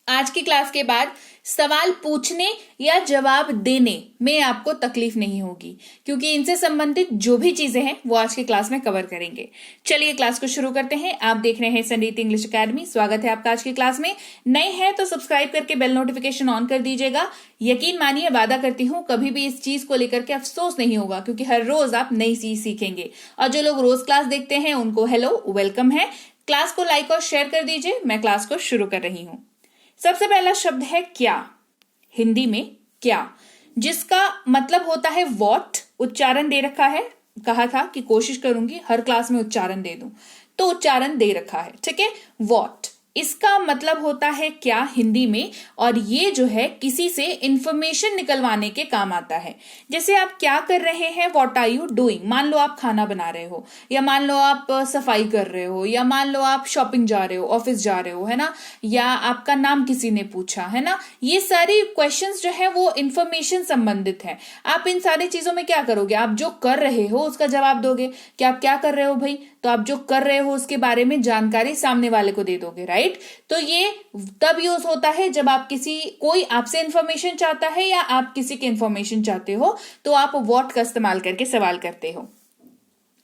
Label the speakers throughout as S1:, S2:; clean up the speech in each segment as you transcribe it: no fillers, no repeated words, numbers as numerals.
S1: आज की क्लास के बाद सवाल पूछने या जवाब देने में आपको तकलीफ नहीं होगी, क्योंकि इनसे संबंधित जो भी चीजें हैं वो आज की क्लास में कवर करेंगे। चलिए क्लास को शुरू करते हैं। आप देख रहे हैं संरीत इंग्लिश अकेडमी। स्वागत है आपका आज की क्लास में। नए हैं तो सब्सक्राइब करके बेल नोटिफिकेशन ऑन कर दीजिएगा। यकीन मानिए, वादा करती हूँ कभी भी इस चीज को लेकर के अफसोस नहीं होगा, क्योंकि हर रोज आप नई चीज सीखेंगे। और जो लोग रोज क्लास देखते हैं उनको हेलो, वेलकम है। क्लास को लाइक और शेयर कर दीजिए। मैं क्लास को शुरू कर रही हूँ। सबसे पहला शब्द है क्या। हिंदी में क्या, जिसका मतलब होता है वॉट। उच्चारण दे रखा है, कहा था कि कोशिश करूंगी हर क्लास में उच्चारण दे दूं, तो उच्चारण दे रखा है, ठीक है। वॉट, इसका मतलब होता है क्या हिंदी में, और ये जो है किसी से इंफॉर्मेशन निकलवाने के काम आता है। जैसे आप क्या कर रहे हैं, व्हाट आर यू डूइंग। मान लो आप खाना बना रहे हो, या मान लो आप सफाई कर रहे हो, या मान लो आप शॉपिंग जा रहे हो, ऑफिस जा रहे हो, है ना, या आपका नाम किसी ने पूछा, है ना। ये सारी क्वेश्चंस जो है वो इंफॉर्मेशन संबंधित है। आप इन सारी चीजों में क्या करोगे, आप जो कर रहे हो उसका जवाब दोगे कि आप क्या कर रहे हो भाई, तो आप जो कर रहे हो उसके बारे में जानकारी सामने वाले को दे दोगे, राइट। तो ये तब यूज होता है जब आप कोई आपसे इंफॉर्मेशन चाहता है या आप किसी की इंफॉर्मेशन चाहते हो, तो आप व्हाट का इस्तेमाल करके सवाल करते हो।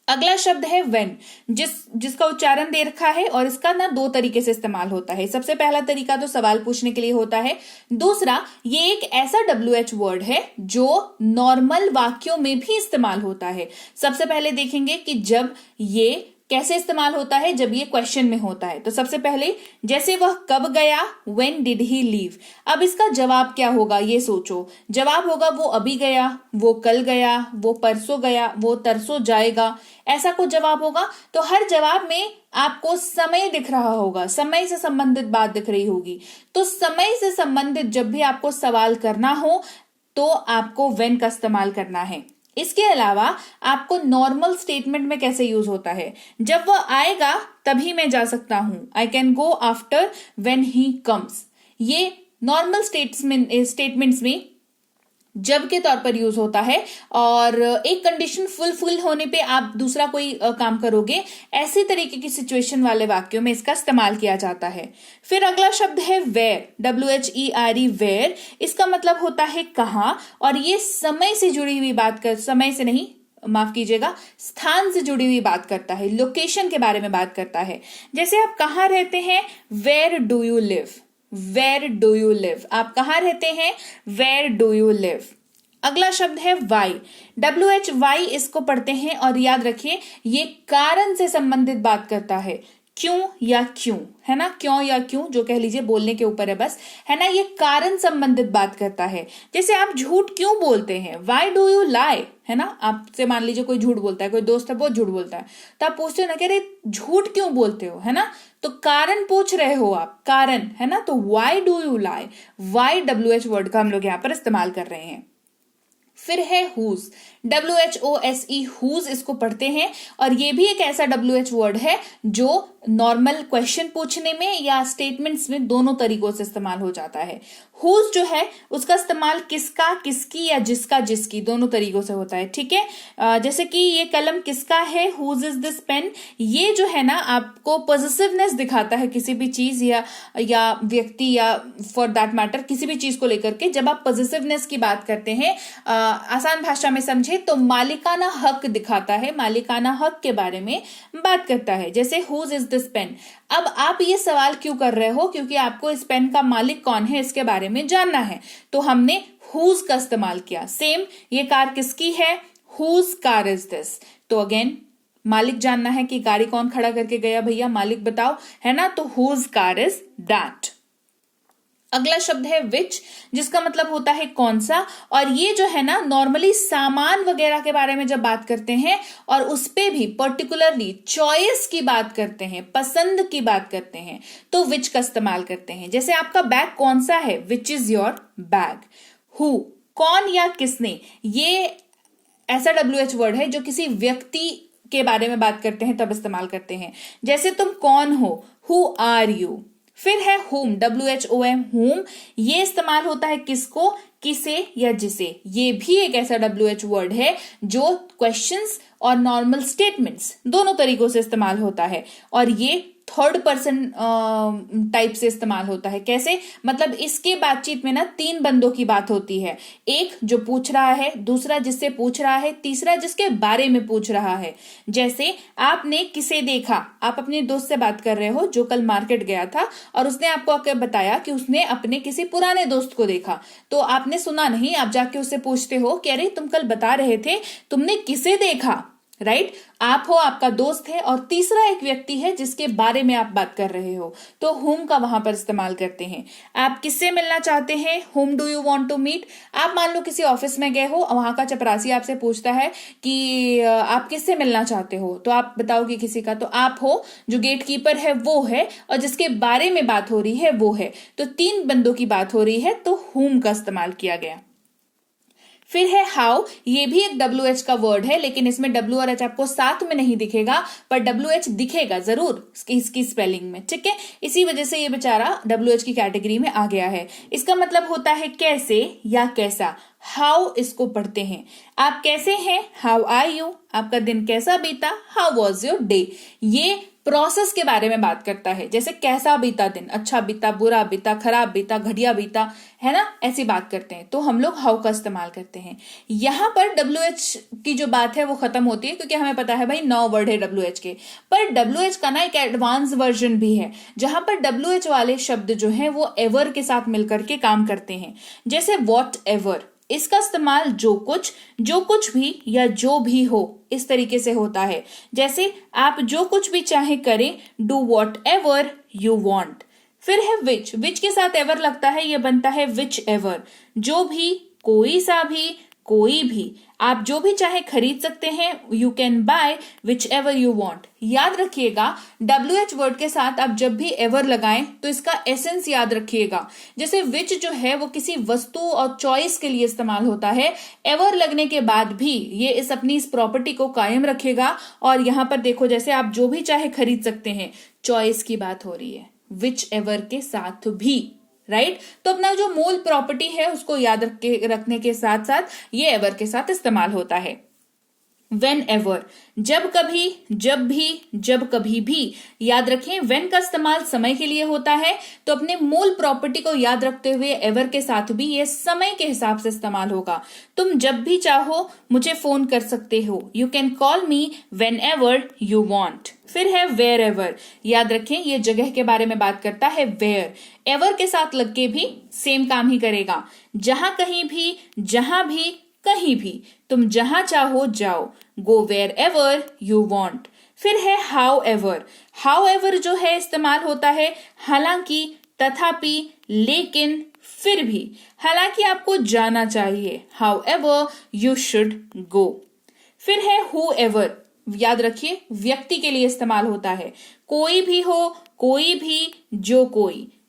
S1: अगला शब्द है व्हेन, जिसका उच्चारण दे रखा है, और इसका ना दो तरीके से इस्तेमाल होता है। सबसे पहला तरीका तो सवाल पूछने के लिए होता है। दूसरा, ये एक ऐसा WH वर्ड है जो नॉर्मल वाक्यों में भी इस्तेमाल होता है। सबसे पहले देखेंगे कि जब ये कैसे इस्तेमाल होता है, जब ये क्वेश्चन में होता है। तो सबसे पहले, जैसे वह कब गया, व्हेन डिड ही लीव। अब इसका जवाब क्या होगा ये सोचो। जवाब होगा वो अभी गया, वो कल गया, वो परसों गया, वो तरसों जाएगा, ऐसा कुछ जवाब होगा। तो हर जवाब में आपको समय दिख रहा होगा, समय से संबंधित बात दिख रही होगी। तो समय से संबंधित जब भी आपको सवाल करना हो तो आपको व्हेन का इस्तेमाल करना है। इसके अलावा आपको नॉर्मल स्टेटमेंट में कैसे यूज होता है, जब वह आएगा तभी मैं जा सकता हूं, I can go after when he comes. ये नॉर्मल स्टेटमेंट्स में जब के तौर पर यूज होता है, और एक कंडीशन फुलफिल होने पे आप दूसरा कोई काम करोगे, ऐसे तरीके की सिचुएशन वाले वाक्यों में इसका इस्तेमाल किया जाता है। फिर अगला शब्द है वेयर, WHERE, वेयर। इसका मतलब होता है कहाँ, और ये समय से जुड़ी हुई समय से नहीं, माफ कीजिएगा, स्थान से जुड़ी हुई बात करता है, लोकेशन के बारे में बात करता है। जैसे आप कहाँ रहते हैं, where do you live, where do you live. आप कहाँ रहते हैं, वेयर डू यू लिव। अगला शब्द है वाई, WHY इसको पढ़ते हैं, और याद रखिए ये कारण से संबंधित बात करता है। क्यों या क्यों, है ना, क्यों या क्यों, जो कह लीजिए, बोलने के ऊपर है बस, है ना। ये कारण संबंधित बात करता है। जैसे आप झूठ क्यों बोलते हैं, वाई डू यू लाई, है ना। आपसे मान लीजिए कोई झूठ बोलता है, कोई दोस्त है बहुत झूठ बोलता है, तो आप पूछते हो ना कि अरे झूठ क्यों बोलते हो, है ना। तो कारण पूछ रहे हो आप, कारण, है ना। तो why do you lie, why WH word का हम लोग यहां पर इस्तेमाल कर रहे हैं। फिर है हुज, WHOSE, हुज इसको पढ़ते हैं, और ये भी एक ऐसा WH वर्ड है जो नॉर्मल क्वेश्चन पूछने में या स्टेटमेंट्स में दोनों तरीकों से इस्तेमाल हो जाता है। हुज जो है उसका इस्तेमाल किसका, किसकी, या जिसका, जिसकी, दोनों तरीकों से होता है, ठीक है। जैसे कि ये कलम किसका है, हुज इज दिस पेन। ये जो है ना आपको पॉजिटिवनेस दिखाता है किसी भी चीज या व्यक्ति, या फॉर दैट मैटर किसी भी चीज को लेकर के। जब आप पॉजिटिवनेस की बात करते हैं, आसान भाषा में समझे तो मालिकाना हक दिखाता है, मालिकाना हक के बारे में बात करता है। जैसे हुज इज दिस पेन। अब आप ये सवाल क्यों कर रहे हो, क्योंकि आपको इस पेन का मालिक कौन है इसके बारे में जानना है, तो हमने हुज का इस्तेमाल किया। सेम, ये कार किसकी है, हुज कार इज दिस। तो अगेन मालिक जानना है कि गाड़ी कौन खड़ा करके गया, भैया मालिक बताओ, है ना। तो हुज कार इज दैट। अगला शब्द है विच, जिसका मतलब होता है कौन सा, और ये जो है ना नॉर्मली सामान वगैरह के बारे में जब बात करते हैं, और उस पे भी पर्टिकुलरली चॉइस की बात करते हैं, पसंद की बात करते हैं, तो विच का इस्तेमाल करते हैं। जैसे आपका बैग कौन सा है, which is your bag. Who, कौन या किसने, ये ऐसा WH वर्ड है जो किसी व्यक्ति के बारे में बात करते हैं तब इस्तेमाल करते हैं। जैसे तुम कौन हो, हु आर यू। फिर है whom, WHOM, whom। ये इस्तेमाल होता है किसको, किसे या जिसे। ये भी एक ऐसा WH वर्ड है जो क्वेश्चंस और नॉर्मल स्टेटमेंट्स दोनों तरीकों से इस्तेमाल होता है, और ये थर्ड पर्सन टाइप से इस्तेमाल होता है। कैसे? मतलब इसके बातचीत में ना तीन बंदों की बात होती है, एक जो पूछ रहा है, दूसरा जिससे पूछ रहा है, तीसरा जिसके बारे में पूछ रहा है। जैसे आपने किसे देखा, आप अपने दोस्त से बात कर रहे हो जो कल मार्केट गया था और उसने आपको आके बताया कि उसने अपने किसी पुराने दोस्त को देखा, तो आपने सुना नहीं, आप जाके उससे पूछते हो कि अरे तुम कल बता रहे थे तुमने किसे देखा, राइट? आप हो, आपका दोस्त है, और तीसरा एक व्यक्ति है जिसके बारे में आप बात कर रहे हो, तो whom का वहां पर इस्तेमाल करते हैं। आप किससे मिलना चाहते हैं, whom do you want to meet। आप मान लो किसी ऑफिस में गए हो, वहां का चपरासी आपसे पूछता है कि आप किससे मिलना चाहते हो, तो आप बताओगे किसी का, तो आप हो, जो गेट कीपर है वो है, और जिसके बारे में बात हो रही है वो है। तो तीन बंदों की बात हो रही है, तो whom का इस्तेमाल किया गया। फिर है हाउ, ये भी एक WH का वर्ड है, लेकिन इसमें W और H आपको साथ में नहीं दिखेगा, पर WH दिखेगा जरूर इसकी स्पेलिंग में, ठीक है? इसी वजह से ये बेचारा WH की कैटेगरी में आ गया है। इसका मतलब होता है कैसे या कैसा। हाउ इसको पढ़ते हैं, आप कैसे हैं, हाउ आर यू, आपका दिन कैसा बीता, हाउ वॉज योर डे। ये प्रोसेस के बारे में बात करता है, जैसे कैसा बीता दिन, अच्छा बीता, बुरा बीता, खराब बीता, घटिया बीता, है ना, ऐसी बात करते हैं, तो हम लोग हाउ का इस्तेमाल करते हैं। यहां पर WH की जो बात है वो खत्म होती है, क्योंकि हमें पता है भाई 9 वर्ड है WH के, पर WH का ना एक एडवांस वर्जन भी है, जहां पर WH वाले शब्द जो है वो एवर के साथ मिलकर के काम करते हैं। जैसे वॉट एवर, इसका इस्तेमाल जो कुछ भी या जो भी हो, इस तरीके से होता है। जैसे आप जो कुछ भी चाहे करें, do what ever you want. फिर है विच के साथ एवर लगता है, यह बनता है विच एवर, जो भी, कोई सा भी, कोई भी, आप जो भी चाहे खरीद सकते हैं, you can by which ever you want. याद रखिएगा WH वर्ड के साथ आप जब भी एवर लगाएं तो इसका एसेंस याद रखिएगा। जैसे विच जो है वो किसी वस्तु और चॉइस के लिए इस्तेमाल होता है, एवर लगने के बाद भी ये अपनी इस प्रॉपर्टी को कायम रखेगा। और यहां पर देखो, जैसे आप जो भी चाहे खरीद सकते हैं, चॉइस की बात हो रही है विच एवर के साथ भी, राइट? तो अपना जो मूल प्रॉपर्टी है उसको याद रखने के साथ साथ ये एवर के साथ इस्तेमाल होता है। वेन एवर, जब कभी, जब भी, जब कभी भी। याद रखें वेन का इस्तेमाल समय के लिए होता है, तो अपने मूल प्रॉपर्टी को याद रखते हुए एवर के साथ भी ये समय के हिसाब से इस्तेमाल होगा। तुम जब भी चाहो मुझे फोन कर सकते हो, you can call me when ever you want. फिर है वेयर एवर, याद रखें ये जगह के बारे में बात करता है। वेयर एवर के साथ लग के भी सेम काम ही करेगा, जहां कहीं भी, जहां भी, कहीं भी, तुम जहां चाहो जाओ, go wherever you want. फिर है हाउ एवर, हाउ एवर जो है इस्तेमाल होता है हालांकि, तथापि, लेकिन, फिर भी। हालांकि आपको जाना चाहिए, how ever you should go. फिर है हु एवर, याद रखिए व्यक्ति के लिए इस्तेमाल होता है, कोई भी हो, कोई भी, जो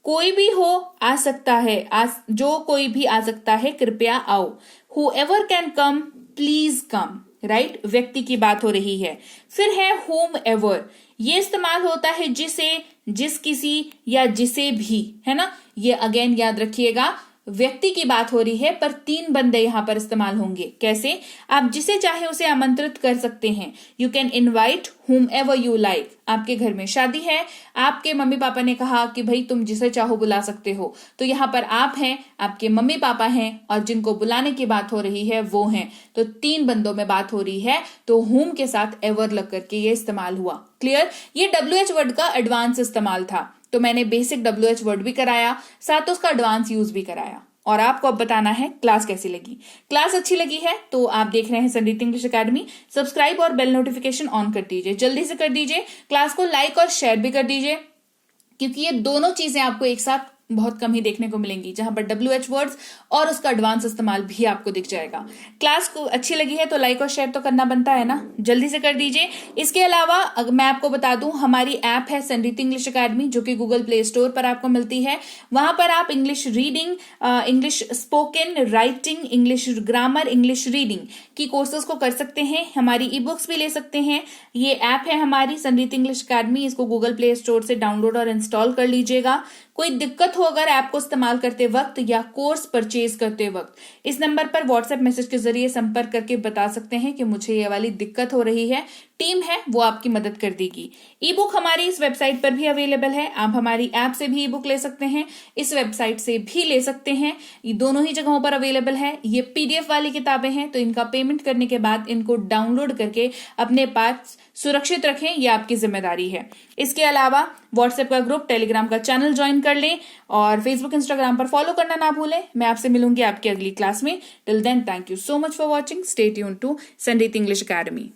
S1: कोई भी हो, आ सकता है, जो कोई भी आ सकता है, कृपया आओ। Whoever can come, please come, right? व्यक्ति की बात हो रही है। फिर है whomever, ये इस्तेमाल होता है जिसे, जिस किसी या जिसे भी, है ना? ये अगेन याद रखिएगा व्यक्ति की बात हो रही है, पर तीन बंदे यहां पर इस्तेमाल होंगे। कैसे? आप जिसे चाहे उसे आमंत्रित कर सकते हैं, you can invite whomever you like। आपके घर में शादी है, आपके मम्मी पापा ने कहा कि भाई तुम जिसे चाहो बुला सकते हो, तो यहाँ पर आप हैं, आपके मम्मी पापा हैं, और जिनको बुलाने की बात हो रही है वो हैं, तो तीन बंदों में बात हो रही है, तो whom के साथ एवर लग करके ये इस्तेमाल हुआ। क्लियर? ये WH वर्ड का एडवांस इस्तेमाल था, तो मैंने बेसिक WH वर्ड भी कराया, साथ उसका एडवांस यूज भी कराया। और आपको अब बताना है क्लास कैसी लगी। क्लास अच्छी लगी है तो आप देख रहे हैं संरीत इंग्लिश एकेडमी, सब्सक्राइब और बेल नोटिफिकेशन ऑन कर दीजिए, जल्दी से कर दीजिए। क्लास को लाइक और शेयर भी कर दीजिए, क्योंकि ये दोनों चीजें आपको एक साथ बहुत कम ही देखने को मिलेंगी, जहां पर WH वर्ड्स और उसका एडवांस इस्तेमाल भी आपको दिख जाएगा। क्लास को अच्छी लगी है तो लाइक और शेयर तो करना बनता है ना, जल्दी से कर दीजिए। इसके अलावा मैं आपको बता दूं, हमारी ऐप है संरीत इंग्लिश एकेडमी, जो कि गूगल प्ले स्टोर पर आपको मिलती है। वहां पर आप English reading, English spoken, writing, English grammar, English reading की कोर्सेज को कर सकते हैं। हमारी ई बुक्स भी ले सकते हैं। ये ऐप है हमारी संरीत इंग्लिश एकेडमी, इसको गूगल प्ले स्टोर से डाउनलोड और इंस्टॉल कर लीजिएगा। कोई दिक्कत हो अगर ऐप को इस्तेमाल करते वक्त या कोर्स परचेज करते वक्त, इस नंबर पर व्हाट्सएप मैसेज के जरिए संपर्क करके बता सकते हैं कि मुझे ये वाली दिक्कत हो रही है। टीम है वो आपकी मदद कर देगी। ई बुक हमारी इस वेबसाइट पर भी अवेलेबल है। आप हमारी ऐप से भी ई बुक ले सकते हैं, इस वेबसाइट से भी ले सकते हैं। ये दोनों ही जगहों पर अवेलेबल है। ये पीडीएफ वाली किताबें हैं, तो इनका पेमेंट करने के बाद इनको डाउनलोड करके अपने पास सुरक्षित रखें, ये आपकी जिम्मेदारी है। इसके अलावा व्हाट्सएप का ग्रुप, टेलीग्राम का चैनल ज्वाइन कर लें और फेसबुक, इंस्टाग्राम पर फॉलो करना ना भूलें। मैं आपसे मिलूंगी आपकी अगली क्लास में। Till then, thank you so much for watching. Stay tuned to संडीत इंग्लिश अकेडमी।